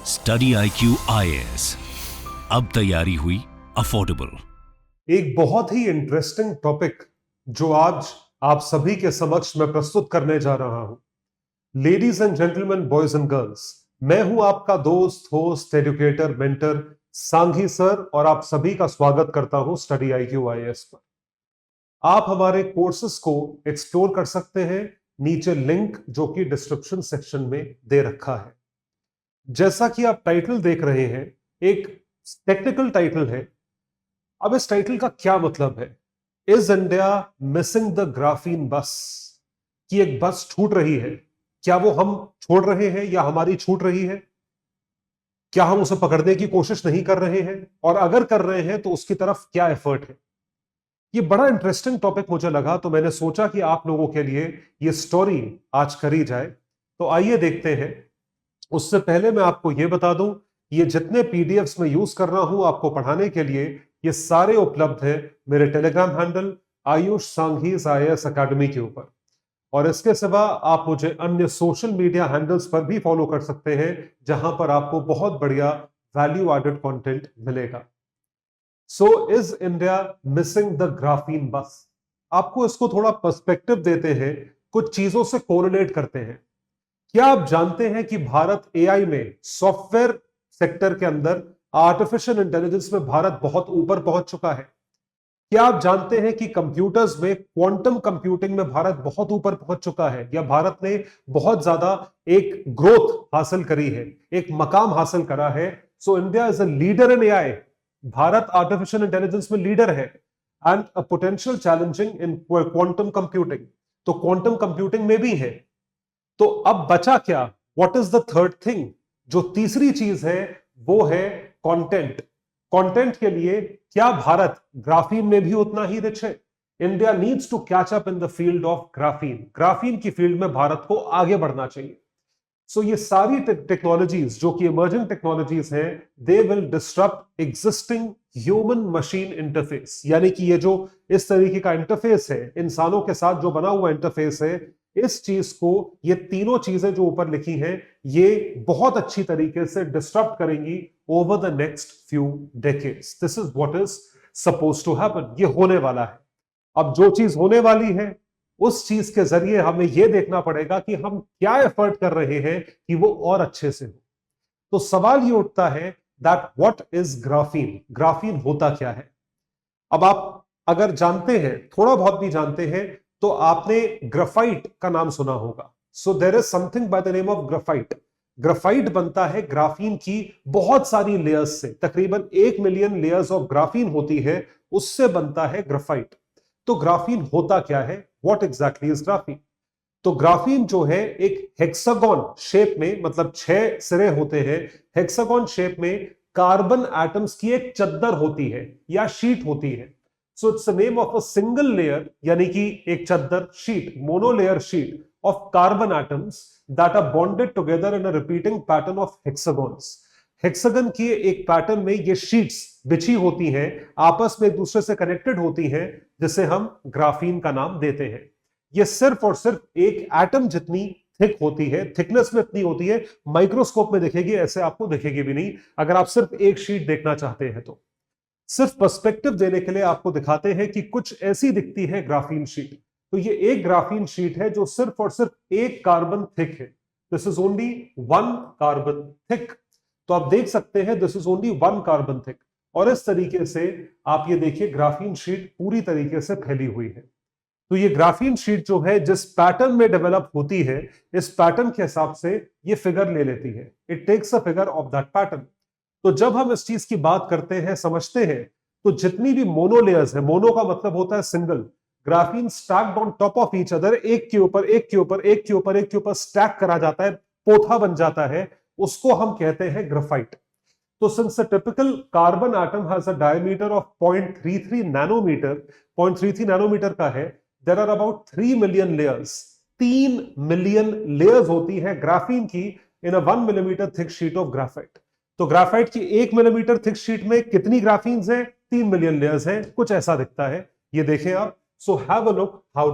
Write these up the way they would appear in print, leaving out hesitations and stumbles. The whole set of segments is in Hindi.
स्टडी IQ IAS, अब तैयारी हुई अफोर्डेबल। एक बहुत ही इंटरेस्टिंग टॉपिक जो आज आप सभी के समक्ष मैं प्रस्तुत करने जा रहा हूं। Ladies and gentleman, boys and girls, मैं हूं आपका दोस्त, host, educator, mentor Sanghi sir, और आप सभी का स्वागत करता हूं स्टडी IQ IAS पर। आप हमारे कोर्सेस को एक्सप्लोर कर सकते हैं, नीचे लिंक जो कि डिस्क्रिप्शन सेक्शन में दे रखा है। जैसा कि आप टाइटल देख रहे हैं, एक टेक्निकल टाइटल है। अब इस टाइटल का क्या मतलब है? Is India missing the graphene बस? कि एक बस छूट रही है, क्या वो हम छोड़ रहे हैं या हमारी छूट रही है? क्या हम उसे पकड़ने की कोशिश नहीं कर रहे हैं, और अगर कर रहे हैं तो उसकी तरफ क्या एफर्ट है? ये बड़ा इंटरेस्टिंग टॉपिक मुझे लगा, तो मैंने सोचा कि आप लोगों के लिए ये स्टोरी आज करी जाए। तो आइए देखते हैं। उससे पहले मैं आपको यह बता दूं, ये जितने पीडीएफ्स में यूज कर रहा हूं आपको पढ़ाने के लिए, ये सारे उपलब्ध हैं मेरे Telegram handle Ayush Sanghi's IAS academy के ऊपर। और इसके सिवा आप मुझे अन्य सोशल मीडिया हैंडल्स पर भी फॉलो कर सकते हैं, जहां पर आपको बहुत बढ़िया वैल्यू एडेड कंटेंट मिलेगा। So is India missing the graphene बस? आपको इसको थोड़ा पर्सपेक्टिव देते हैं, कुछ चीजों से कोरिलेट करते हैं। क्या आप जानते हैं कि भारत AI में, सॉफ्टवेयर सेक्टर के अंदर आर्टिफिशियल इंटेलिजेंस में भारत बहुत ऊपर पहुंच चुका है? क्या आप जानते हैं कि कंप्यूटर्स में, क्वांटम कंप्यूटिंग में भारत बहुत ऊपर पहुंच चुका है, या भारत ने बहुत ज्यादा एक ग्रोथ हासिल करी है, एक मकाम हासिल करा है? So India is a leader in AI। Bharat artificial intelligence में लीडर है, and a potential challenging in quantum computing, तो क्वांटम कंप्यूटिंग में भी है। तो अब बचा क्या? What is the third thing? जो तीसरी चीज है वो है कंटेंट। कंटेंट के लिए क्या भारत ग्राफीन में भी उतना ही रिच है? India needs to catch up in the field of graphene. Graphene की फील्ड में भारत को आगे बढ़ना चाहिए। सो ये सारी टेक्नोलॉजीज जो कि इमर्जिंग टेक्नोलॉजीज हैं, they will disturb existing human machine interface. यानी कि ये जो इस तरीके का इंटरफेस है, इंसानों के साथ जो बना हुआ इंटरफेस है, इस चीज को, ये तीनों चीजें जो ऊपर लिखी हैं, ये बहुत अच्छी तरीके से डिस्टर्ब करेंगी over the next few decades. This is what is suppose to happen. ये होने वाला है। अब जो चीज होने वाली है, उस चीज के जरिए हमें यह देखना पड़ेगा कि हम क्या एफर्ट कर रहे हैं कि वो और अच्छे से हो। तो सवाल ये उठता है that what is graphene? Graphene होता क्या है? अब आप अगर जानते हैं, थोड़ा बहुत भी जानते हैं, तो आपने ग्राफाइट का नाम सुना होगा। So there is something by the name of graphite. Graphite बनता है ग्राफीन की बहुत सारी लेयर्स से। तकरीबन 1 मिलियन लेयर्स ऑफ ग्राफीन होती है, उससे बनता है ग्राफाइट। तो ग्राफीन होता क्या है? What exactly is graphene? तो ग्राफीन जो है, एक हेक्सागोन शेप में, मतलब 6 सिरे होते हैं, हेक्सागोन शेप में कार्बन एटम्स की एक चद्दर होती है या शीट होती है। So it's the name of a single layer, यानी कि एक चद्दर, sheet, monolayer sheet of carbon atoms that are bonded together in a repeating pattern of hexagons. Hexagon की एक पैटर्न में ये शीट्स बिछी होती हैं, आपस में एक दूसरे से कनेक्टेड होती हैं, जिसे हम ग्राफीन का नाम देते हैं। ये सिर्फ और सिर्फ एक एटम जितनी थिक होती है, थिकनेस में इतनी होती है, माइक्रोस्कोप में दिखेगी, ऐसे आपको दिखेगी भी नहीं अगर आप सिर्फ एक शीट देखना चाहते हैं तो। सिर्फ पर्सपेक्टिव देने के लिए आपको दिखाते हैं कि कुछ ऐसी दिखती है ग्राफीन शीट। तो ये एक ग्राफीन शीट है जो सिर्फ और सिर्फ एक कार्बन थिक है। This is only 1 carbon thick. तो आप देख सकते हैं, this is only 1 carbon thick. और इस तरीके से आप ये देखिए, ग्राफीन शीट पूरी तरीके से फैली हुई है। तो ये ग्राफीन शीट जो है, जिस पैटर्न में डेवलप होती है, इस पैटर्न के हिसाब से ये फिगर ले लेती है। It takes a figure of that pattern. तो जब हम इस चीज की बात करते हैं, समझते हैं, तो जितनी भी मोनोलेयर्स है, मोनो का मतलब होता है single, graphene stacked on top of each other, एक के ऊपर एक के ऊपर एक के ऊपर एक के ऊपर स्टैक करा जाता है, पोथा बन जाता है, उसको हम कहते हैं ग्राफाइट। तो since the typical carbon atom has a diameter of 0.33 nanometer, 0.33 nanometer का है, there are about 3 million layers. 3 million layers होती है ग्राफीन की in a 1 millimeter thick sheet of graphite. तो ग्राफाइट की 1 मिलीमीटर थिक शीट में कितनी ग्राफीन्स हैं? 3 मिलियन लेयर्स हैं। कुछ ऐसा दिखता है, ये देखें आप। So have a look, how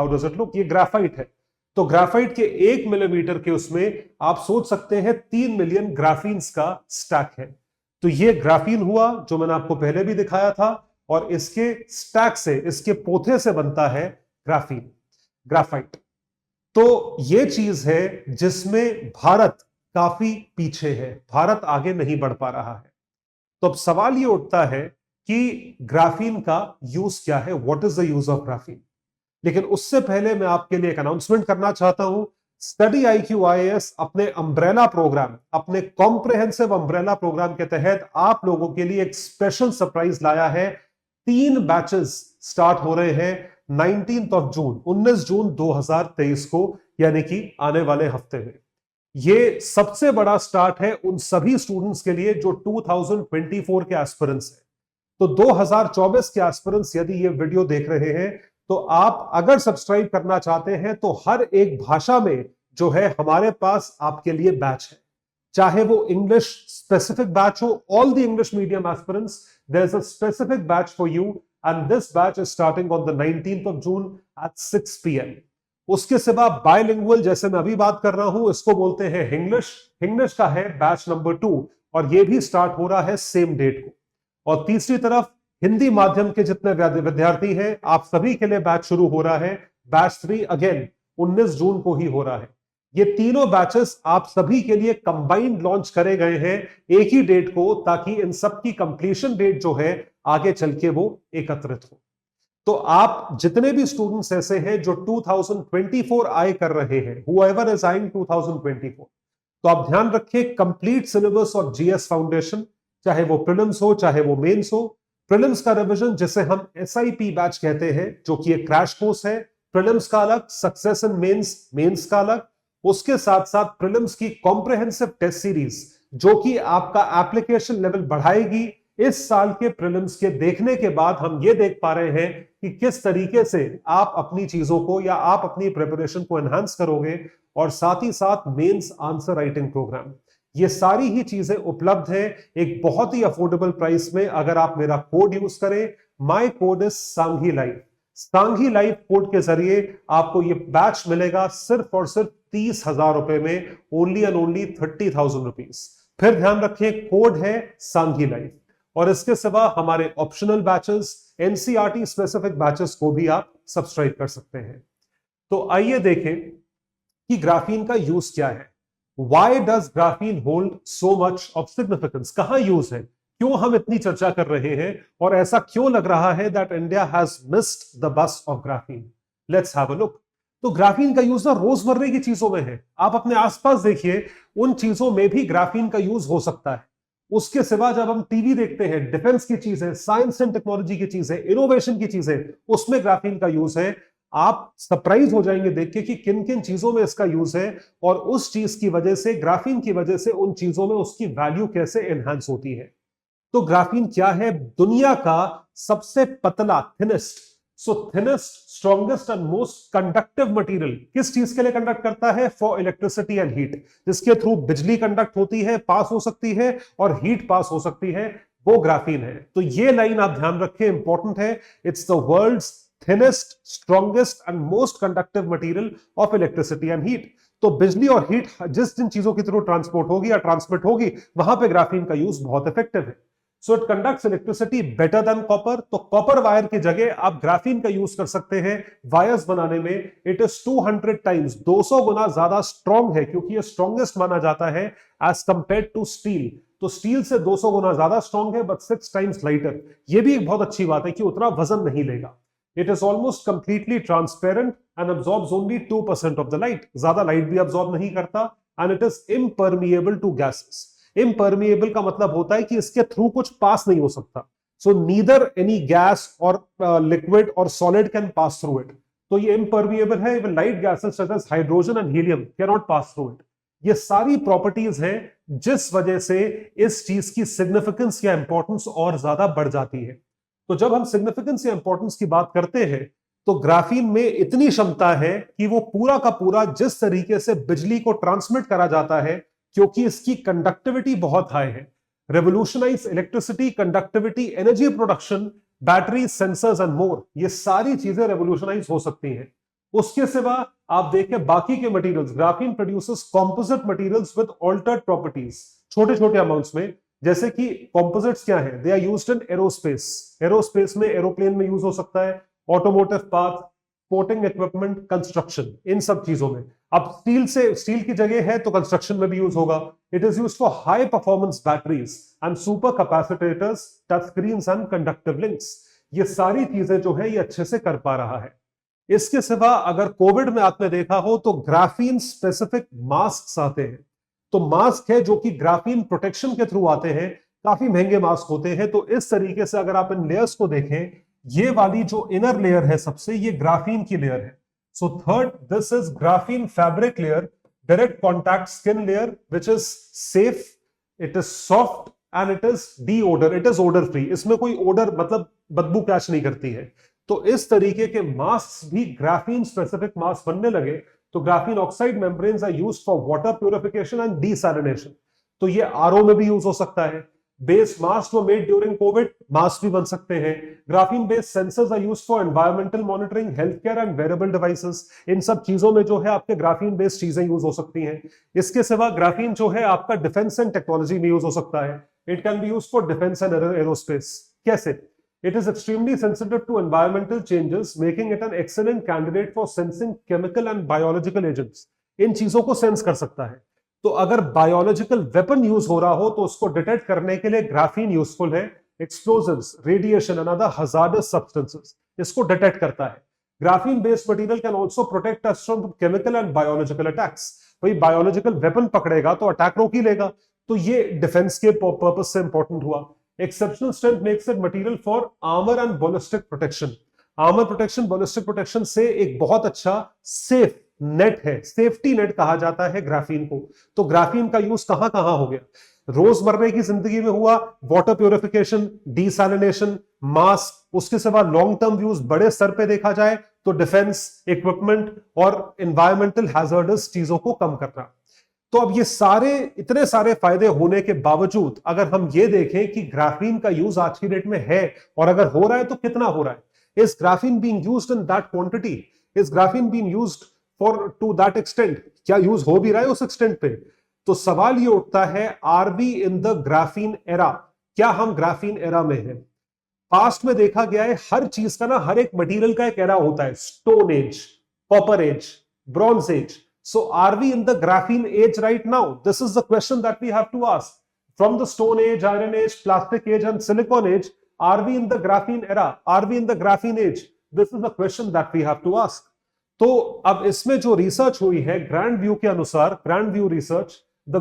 does it look? ये ग्राफाइट है। तो ग्राफाइट के 1 मिलीमीटर के उसमें आप सोच सकते हैं 3 मिलियन ग्राफीन्स का स्टैक है। तो ये ग्राफीन हुआ जो मैंने आपको पहले भी दिखाया था, और इसके स्टैक से, इसके पोथे से बनता है ग्राफीन, ग्राफाइट। तो ये चीज है जिसमें भारत काफी पीछे है, भारत आगे नहीं बढ़ पा रहा है। तो अब सवाल ये उठता है कि ग्राफीन का यूज क्या है, what is the use of graphene. लेकिन उससे पहले मैं आपके लिए एक अनाउंसमेंट करना चाहता हूं। स्टडी IQ IAS अपने अम्ब्रेला प्रोग्राम, अपने कॉम्प्रिहेंसिव अम्ब्रेला प्रोग्राम के तहत आप लोगों के लिए एक स्पेशल सरप्राइज लाया है। 3 बैचेस स्टार्ट हो रहे हैं 19 जून 2023 को, यानी कि आने वाले हफ्ते में। ये सबसे बड़ा स्टार्ट है उन सभी स्टूडेंट्स के लिए जो 2024 के एस्पिरेंट्स हैं। तो 2024 के एस्पिरेंट्स यदि ये वीडियो देख रहे हैं, तो आप अगर सब्सक्राइब करना चाहते हैं तो हर एक भाषा में जो है हमारे पास आपके लिए बैच है। चाहे वो इंग्लिश स्पेसिफिक बैच हो, all the English medium aspirants, there is a specific batch for you, and this batch is starting on the 19th of June at 6 PM। उसके सिवा बायलिंगुअल, जैसे मैं अभी बात कर रहा हूं, इसको बोलते हैं इंग्लिश। इंग्लिश का है बैच नंबर 2, और ये भी स्टार्ट हो रहा है सेम डेट को। और तीसरी तरफ हिंदी माध्यम के जितने विद्यार्थी हैं, आप सभी के लिए बैच शुरू हो रहा है, बैच 3 अगेन 19 जून को ही हो रहा है। ये तीनों बैचेस आप सभी के लिए कंबाइंड लॉन्च करे गए हैं एक ही डेट को, ताकि इन सब की कंप्लीशन डेट जो है आगे चल के वो एकत्रित हो। तो आप जितने भी स्टूडेंट्स ऐसे हैं जो 2024 आए कर रहे हैं, whoever is eyeing 2024, तो आप ध्यान रखिए complete syllabus of GS foundation, चाहे वो प्रीलिम्स हो चाहे वो मेंस हो। प्रीलिम्स का रिवीजन जिसे हम SIP बैच कहते हैं, जो कि एक क्रैश कोर्स है, प्रीलिम्स का अलग, सक्सेस इन मेंस का अलग। उसके साथ साथ प्रीलिम्स की कॉम्प्रिहेंसिव टेस्ट सीरीज, जो कि आपका एप्लीकेशन लेवल बढ़ाएगी। इस साल के प्रीलिम्स के देखने के बाद हम ये देख पा रहे हैं कि किस तरीके से आप अपनी चीजों को या आप अपनी प्रिपरेशन को एनहांस करोगे, और साथ ही साथ मेंस आंसर राइटिंग प्रोग्राम, ये सारी ही चीजें उपलब्ध हैं एक बहुत ही अफोर्डेबल प्राइस में। अगर आप मेरा कोड यूज करें, my code is Sanghi live, Sanghi live code के जरिए आपको ये बैच मिलेगा सिर्फ और सिर्फ 30,000 रुपए में, ओनली एंड ओनली 30,000 रुपीज। फिर ध्यान रखिए कोड है सांघी लाइव। और इसके सिवा हमारे optional batches, NCERT specific batches को भी आप सब्सक्राइब कर सकते हैं। तो आइए देखें कि ग्राफीन का यूज क्या है। Why does graphene hold so much of significance? कहां यूज है, क्यों हम इतनी चर्चा कर रहे हैं, और ऐसा क्यों लग रहा है that India has missed the bus of graphene? Let's have a look. तो ग्राफीन का यूज ना रोजमर्रे की चीजों में है। आप अपने आसपास देखिए, उन चीजों में भी ग्राफीन का यूज हो सकता है। उसके सिवा जब हम टीवी देखते हैं, डिफेंस की चीजें, साइंस एंड टेक्नोलॉजी की चीजें, इनोवेशन की चीजें, उसमें ग्राफीन का यूज है। आप सरप्राइज हो जाएंगे देख के कि किन किन चीजों में इसका यूज है, और उस चीज की वजह से, ग्राफीन की वजह से, उन चीजों में उसकी वैल्यू कैसे एनहांस होती है। तो ग्राफीन क्या है? दुनिया का सबसे पतला, thinnest, strongest and most conductive material किस चीज के लिए कंडक्ट करता है? फॉर इलेक्ट्रिसिटी एंड हीट, जिसके थ्रू बिजली कंडक्ट होती है, पास हो सकती है, और हीट पास हो सकती है, वो ग्राफीन है। तो ये लाइन आप ध्यान रखें, इंपॉर्टेंट है। It's the world's thinnest, strongest and most conductive material of electricity and heat. तो बिजली और हीट जिस जिन चीजों के थ्रू ट्रांसपोर्ट होगी या ट्रांसमिट होगी, वहां पे ग्राफीन का यूज बहुत इफेक्टिव है। So it conducts electricity better than copper. तो कॉपर वायर की जगह आप ग्राफीन का यूज कर सकते हैं वायर्स बनाने में। इट इज 200 टाइम्स, 200 गुना ज्यादा स्ट्रॉन्ग है, क्योंकि ये स्ट्रॉन्गेस्ट माना जाता है एज कंपेयर टू स्टील। तो स्टील से 200 गुना ज्यादा स्ट्रॉन्ग है, बट 6 टाइम्स लाइटर। ये भी एक बहुत अच्छी बात है कि उतना वजन नहीं लेगा। It is almost completely transparent and absorbs only 2% of the light. ज्यादा लाइट भी absorb नहीं करता, and it is impermeable to gases. Impermeable का मतलब होता है कि इसके थ्रू कुछ पास नहीं हो सकता। So neither any gas or liquid or solid can pass through it. तो ये impermeable है, even light gases such as hydrogen and helium cannot pass through it. ये सारी प्रॉपर्टीज हैं जिस वजह से इस चीज की सिग्निफिकेंस या इंपॉर्टेंस और ज्यादा बढ़ जाती है। तो जब हम सिग्निफिकेंस या इंपॉर्टेंस की बात करते हैं, तो ग्राफीन में इतनी क्षमता है कि वो पूरा का पूरा जिस तरीके से बिजली को ट्रांसमिट करा जाता है, क्योंकि इसकी कंडक्टिविटी बहुत हाई है, revolutionise electricity, conductivity, energy production, battery, sensors and more, ये सारी चीजें रेवोल्यूशनाइज हो सकती हैं। उसके सिवा आप देखें बाकी के materials, graphene produces composite materials with altered properties छोटे छोटे अमाउंट्स में, जैसे कि कॉम्पोजिट्स क्या है, they are used in aerospace, aerospace में एरोप्लेन में यूज हो सकता है, automotive part, sporting equipment, construction, इन सब चीजों में। अब स्टील की जगह है तो कंस्ट्रक्शन में भी यूज होगा। It is used for high performance batteries and super capacitors, touch screens and conductive links. ये सारी चीजें जो है ये अच्छे से कर पा रहा है। इसके सिवा अगर कोविड में आपने देखा हो तो ग्राफीन स्पेसिफिक मास्क आते हैं, तो मास्क है जो कि ग्राफीन प्रोटेक्शन के थ्रू आते हैं, काफी महंगे मास्क होते हैं। तो इस तरीके से अगर आप इन लेयर्स को देखें, ये वाली जो इनर लेयर है सबसे, ये ग्राफीन की लेयर है। So third, this is graphene fabric layer, direct contact skin layer which is safe, it is soft and it is de odour, it is odour free, इसमें कोई ओडर मतलब बदबू कैच नहीं करती है। तो इस तरीके के मास्क भी ग्राफीन स्पेसिफिक मास्क बनने लगे। तो graphene oxide membranes are used for water purification and desalination, तो ये आरओ में भी यूज हो सकता है। बेस मास्क वो मेड ड्यूरिंग कोविड, मास्क भी बन सकते हैं। Graphene based sensors are used for environmental monitoring, health care and wearable devices, इन सब चीजों में जो है आपके ग्राफीन बेस्ड चीजें यूज हो सकती हैं। इसके सिवा ग्राफीन जो है आपका डिफेंस एंड टेक्नोलॉजी में यूज हो सकता है। It can be used for defence and aerospace. कैसे? It is extremely sensitive to environmental changes, making it an excellent candidate for sensing chemical and biological agents. इन चीजों को सेंस कर सकता है। तो अगर बायोलॉजिकल वेपन यूज हो रहा हो तो उसको डिटेक्ट करने के लिए ग्राफीन यूजफुल है। Explosives, radiation and other hazardous substances, इसको डिटेक्ट करता है। Graphene based material can also protect us from chemical and biological attacks. भाई बायोलॉजिकल वेपन पकड़ेगा तो अटैक रोक ही लेगा, तो ये डिफेंस के पर्पज से इंपॉर्टेंट हुआ। Exceptional strength makes it material for armor and ballistic protection. Armor protection, ballistic protection से एक बहुत अच्छा सेफ नेट है, सेफ्टी नेट कहा जाता है ग्राफीन को। तो ग्राफीन का यूज कहां कहां हो गया? रोजमर्रे की जिंदगी में हुआ, वाटर प्यूरिफिकेशन, डीसैलिनेशन, मास्क। उसके सिवा लॉन्ग टर्म यूज बड़े स्तर पे देखा जाए तो डिफेंस, इक्विपमेंट और एनवायरमेंटल हैजर्डस चीजों को कम करना। तो अब ये सारे इतने सारे फायदे होने के बावजूद अगर हम ये देखें कि ग्राफीन का यूज आज की डेट में है और अगर हो रहा है तो कितना हो रहा है, is graphene being used in that quantity, is graphene being used for to that extent, क्या यूज हो भी रहा है उस एक्सटेंट पे? तो सवाल ये उठता है, are we in the graphene era? क्या हम ग्राफीन एरा में हैं? पास्ट में देखा गया है हर चीज का ना, हर एक मटेरियल का एक एरा होता है, stone age, copper age, bronze age. So are we in the graphene age right now? This is the question that we have to ask. From the stone age, iron age, plastic age and silicon age, are we in the graphene era? Are we in the graphene age? This is the question that we have to ask. तो अब इसमें जो रिसर्च हुई है ग्रैंड व्यू के अनुसार, grand view research, the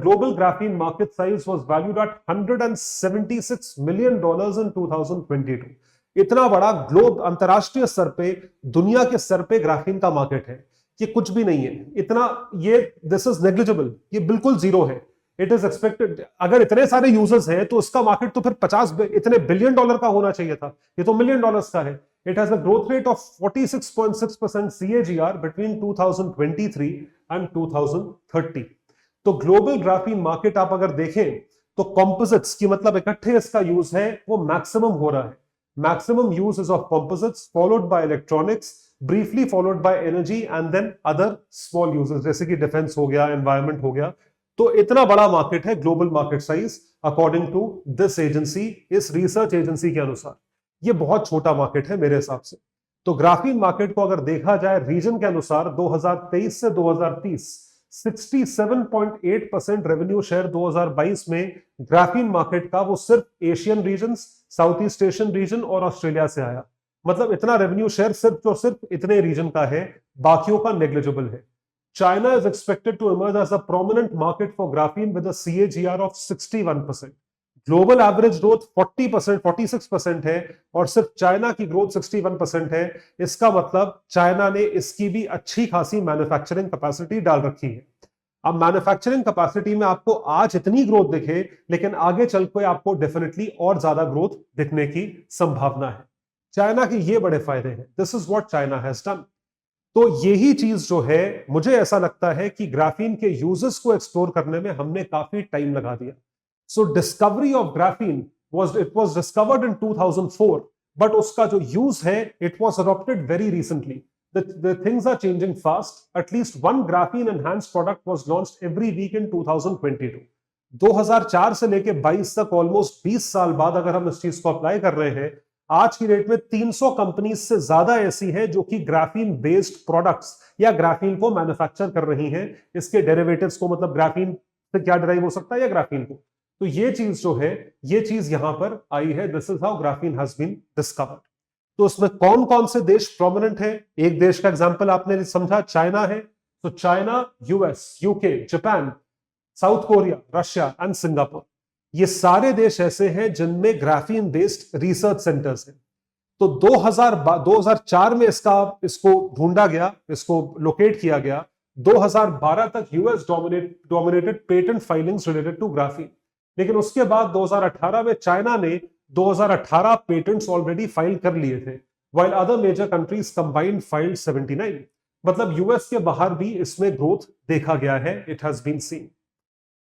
global graphene market size was valued at $176 million in 2022. इतना बड़ा ग्लोब, अंतरराष्ट्रीय स्तर पे, दुनिया के स्तर पे ग्राफीन का मार्केट है। ये कुछ भी नहीं है इतना, ये दिस इज नेग्लिजिबल, ये बिल्कुल जीरो है। इट इज एक्सपेक्टेड, अगर इतने सारे यूजर्स हैं तो इसका मार्केट तो फिर 50 इतने बिलियन डॉलर का होना चाहिए था, ये तो मिलियन डॉलर्स का है। It has a growth rate of 46.6% CAGR between 2023 and 2030। तो ग्लोबल ग्राफीन मार्केट आप अगर देखें तो कॉम्पोजिट्स की, मतलब इकट्ठे इसका यूज है, वो मैक्सिमम हो रहा है। Maximum use is of composites followed by electronics, briefly followed by energy and then other small users जैसे कि डिफेंस हो गया, एनवायरमेंट हो गया। तो इतना बड़ा मार्केट है, global market size according to this agency, इस रिसर्च एजेंसी के अनुसार ये बहुत छोटा मार्केट है मेरे हिसाब से। तो ग्राफीन मार्केट को अगर देखा जाए रीजन के अनुसार 2023 से 2030 67.8% रेवेन्यू शेयर 2022 में ग्राफीन मार्केट का वो सिर्फ Asian region, south east Asian region और ऑस्ट्रेलिया से आया। मतलब इतना रेवेन्यू शेयर सिर्फ और सिर्फ इतने रीजन का है, बाकियों का नेग्लिजिबल है। China is expected to emerge as a prominent market for graphene with a CAGR of 61%। Global average growth 40%, 46% है और सिर्फ चाइना की ग्रोथ 61% है। इसका मतलब चाइना ने इसकी भी अच्छी खासी मैन्युफैक्चरिंग कैपेसिटी डाल रखी है। अब मैन्युफैक्चरिंग कैपेसिटी में आपको आज इतनी ग्रोथ दिखे, लेकिन आगे चल के आपको डेफिनेटली और ज्यादा ग्रोथ दिखने की संभावना है। चाइना के ये बड़े फायदे हैं, this is what China has done. तो यही चीज जो है, मुझे ऐसा लगता है कि ग्राफीन के यूजेस को एक्सप्लोर करने में हमने काफी टाइम लगा दिया। So discovery of graphene it was discovered in 2004, but उसका जो यूज है it was adopted very recently. the things are changing fast. At least one graphene enhanced product was launched every week in 2022. 2004 से लेके 22 तक ऑलमोस्ट 20 साल बाद अगर हम इस चीज को अप्लाई कर रहे हैं, आज की डेट में 300 कंपनीज से ज्यादा ऐसी हैं जो कि ग्राफीन बेस्ड प्रोडक्ट्स या ग्राफीन को मैन्युफैक्चर कर रही हैं, इसके डेरिवेटिव्स को, मतलब ग्राफीन से क्या डिराइव हो सकता है या ग्राफीन को। तो ये चीज जो है, ये चीज यहां पर आई है। This is how graphene has been discovered. तो उसमें कौन कौन से देश प्रोमिनेंट है? एक देश का एग्जांपल आपने समझा, चाइना है। तो China, US, UK, Japan, south Korea, Russia and Singapore, ये सारे देश ऐसे हैं जिनमें ग्राफीन बेस्ड रिसर्च सेंटर्स हैं। तो 2004 में इसको ढूंढा गया, इसको लोकेट किया गया। 2012 तक US dominated patent filings related to graphene, लेकिन उसके बाद 2018 में चाइना ने 2018 पेटेंट्स ऑलरेडी फाइल कर लिए थे, while other major countries combined filed 79। मतलब यूएस के बाहर भी इसमें ग्रोथ देखा गया है, इट हैज बीन सीन।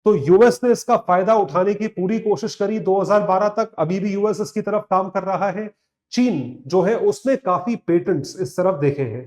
तो यूएस ने इसका फायदा उठाने की पूरी कोशिश करी 2012 तक, अभी भी यूएस इसकी तरफ काम कर रहा है। चीन जो है उसने काफी पेटेंट्स इस तरफ देखे हैं।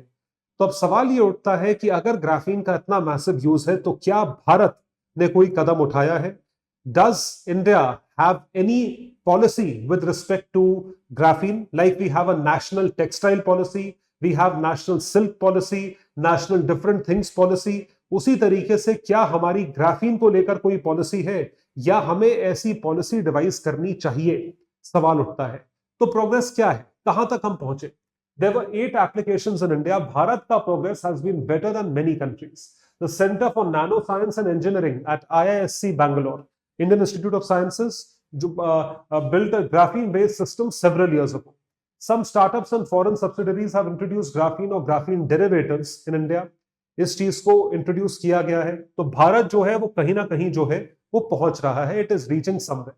तो अब सवाल ये उठता है कि अगर ग्राफीन का इतना मैसिव यूज है तो क्या भारत ने कोई कदम उठाया है? Does India have any policy with respect to graphene? Like we have a national textile policy, we have national silk policy, national different things policy. उसी तरीके से क्या हमारी ग्राफीन को लेकर कोई पॉलिसी है या हमें ऐसी पॉलिसी डिवाइस करनी चाहिए? सवाल उठता है। तो प्रोग्रेस क्या है, कहां तक हम पहुंचे? There were 8 applications in India. Bharat का progress has been better than many countries. The Center for Nanoscience and Engineering at IISc Bangalore, Indian Institute of Sciences, built a graphene-based system several years ago. Some startups and foreign subsidiaries have introduced graphene or graphene derivatives in India. इस चीज को इंट्रोड्यूस किया गया है। तो भारत जो है वो कहीं ना कहीं जो है वो पहुंच रहा है, इट इज रीचिंग समवेयर।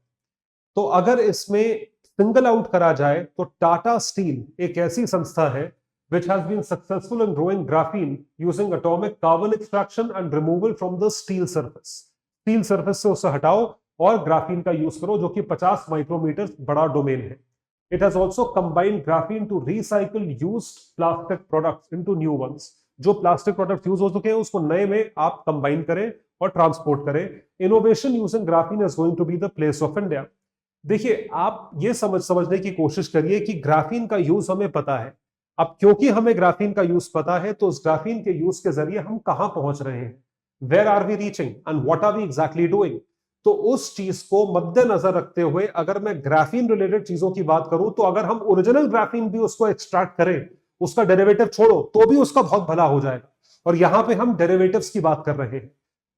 तो अगर इसमें सिंगल आउट करा जाए तो टाटा स्टील एक ऐसी संस्था है which has been successful in growing graphene using atomic carbon extraction and removal from the steel surface. Steel surface से उसे हटाओ और ग्राफीन का यूज करो, जो कि 50 माइक्रोमीटर बड़ा डोमेन है। It has also combined graphene to recycle used plastic products into new ones. जो प्लास्टिक प्रोडक्ट यूज हो चुके हैं उसको नए में आप कंबाइन करें और ट्रांसपोर्ट करें। Innovation using graphene is going to be the place of India. देखिए, आप ये समझने की कोशिश करिए कि ग्राफीन का यूज हमें पता है। अब क्योंकि हमें ग्राफीन का यूज पता है तो उस ग्राफीन के यूज के जरिए हम कहां पहुंच रहे हैं, where are we reaching and what are we exactly doing. तो उस चीज को मद्देनजर रखते हुए अगर मैं ग्राफीन रिलेटेड चीजों की बात करूं तो अगर हम ओरिजिनल ग्राफीन भी उसको एक्सट्रैक्ट करें, उसका डेरिवेटिव छोड़ो, तो भी उसका बहुत भला हो जाएगा। और यहां पे हम डेरिवेटिव्स की बात कर रहे हैं।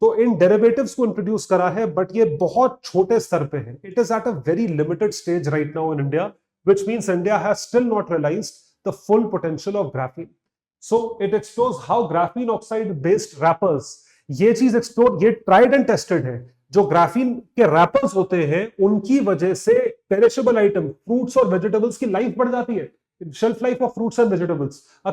तो इन डेरिवेटिव्स को इंट्रोड्यूस करा है, बट ये बहुत छोटे स्तर पे है। It is at a very limited stage right now in India, which means India has still not realised the full potential of graphene. So it explores how graphene oxide based wrappers, ये चीज एक्सप्लोर, ये ट्राइड एंड टेस्टेड है। जो ग्राफीन के रैपर्स होते हैं उनकी वजह से पेरिशेबल आइटम, फ्रूट्स और वेजिटेबल्स की लाइफ बढ़ जाती है। Shelf life of fruits and vegetables. A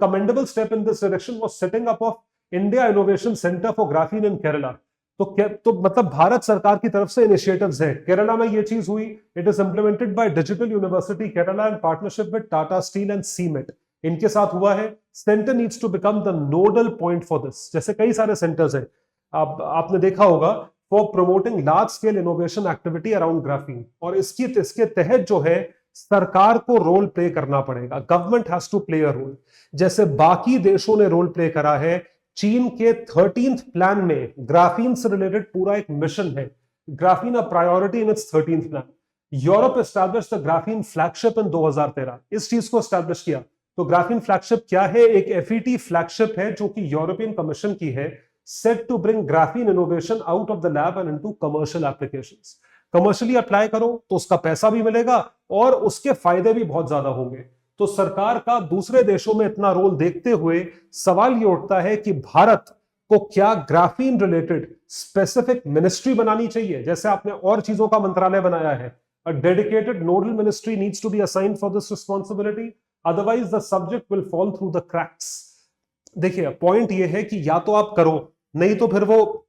commendable step in this direction was setting up of India Innovation Center for Graphene in Kerala. तो मतलब भारत सरकार की तरफ से इनिशिएटिव्स है। केरला में ये चीज हुई। It is implemented by digital university Kerala in partnership with Tata steel and cement, इनके साथ हुआ है। Centre needs to become the nodal point for this. जैसे कई सारे सेंटर्स हैं, आपने देखा होगा, for promoting large scale innovation activity around graphene. और इसके तहत जो है सरकार को रोल प्ले करना पड़ेगा। Government has to play a role, जैसे बाकी देशों ने रोल प्ले करा है। चीन के 13th प्लान में ग्राफीन से रिलेटेड पूरा एक मिशन है, graphene a priority in its 13th plan. Europe established the graphene flagship in 2013, इस चीज को एस्टैब्लिश किया। तो ग्राफीन फ्लैगशिप क्या है? एक एफईटी फ्लैगशिप है जो कि यूरोपियन कमीशन की है, set to bring graphene innovation out of the lab and into commercial applications. Commercially apply करो तो उसका पैसा भी मिलेगा और उसके फायदे भी बहुत ज्यादा होंगे। तो सरकार का दूसरे देशों में इतना रोल देखते हुए सवाल ये उठता है कि भारत को क्या ग्राफीन रिलेटेड स्पेसिफिक मिनिस्ट्री बनानी चाहिए, जैसे आपने और चीजों का मंत्रालय बनाया है। A dedicated nodal ministry needs to be assigned for this responsibility, otherwise the subject will fall through the cracks. देखिए, पॉइंट ये है कि या तो आप करो, नहीं तो फिर वो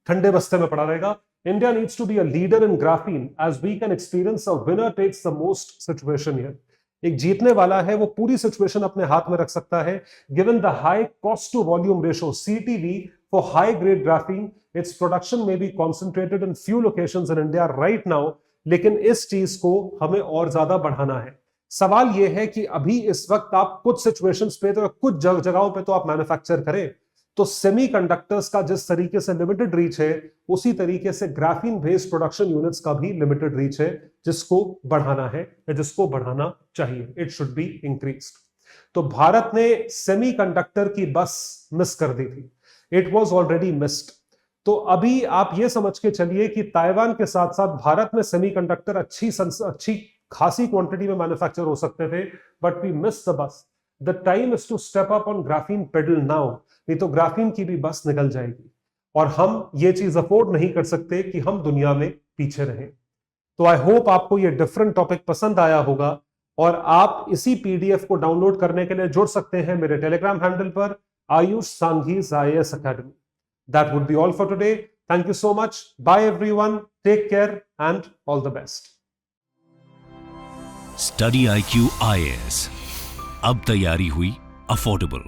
ठंडे बस्ते में पड़ा रहेगा। India needs to be a leader in graphene as we can experience a winner takes the most situation here. एक जीतने वाला है वो पूरी सिचुएशन अपने हाथ में रख सकता है. Given the high cost to volume ratio CTV for high grade graphene, its production may be concentrated in few locations in India right now, लेकिन इस चीज को हमें और ज्यादा बढ़ाना है. सवाल यह है कि अभी इस वक्त आप कुछ सिचुएशंस पे तो कुछ जगहों पे तो आप मैन्युफैक्चर करें, तो सेमीकंडक्टर्स का जिस तरीके से लिमिटेड रीच है उसी तरीके से ग्राफीन बेस्ड प्रोडक्शन यूनिट्स का भी लिमिटेड रीच है, जिसको बढ़ाना है या जिसको बढ़ाना चाहिए. It should be increased. तो भारत ने सेमीकंडक्टर की बस मिस कर दी थी. It was already missed. तो अभी आप ये समझ के चलिए कि ताइवान के साथ साथ भारत में सेमीकंडक्टर अच्छी खासी क्वांटिटी में मैन्युफैक्चर हो सकते थे, but we miss the bus. The time is to step up on graphene pedal now. नहीं तो ग्राफीन की भी बस निकल जाएगी और हम ये चीज अफोर्ड नहीं कर सकते कि हम दुनिया में पीछे रहें. तो आई होप आपको ये डिफरेंट टॉपिक पसंद आया होगा और आप इसी PDF को डाउनलोड करने के लिए जुड़ सकते हैं मेरे टेलीग्राम हैंडल पर, Ayush Sanghi's IAS Academy. That would be all for today. Thank you so much. Bye everyone. Take care and all the best. Study IQ IAS. अब तैयारी हुई अफोर्डेबल.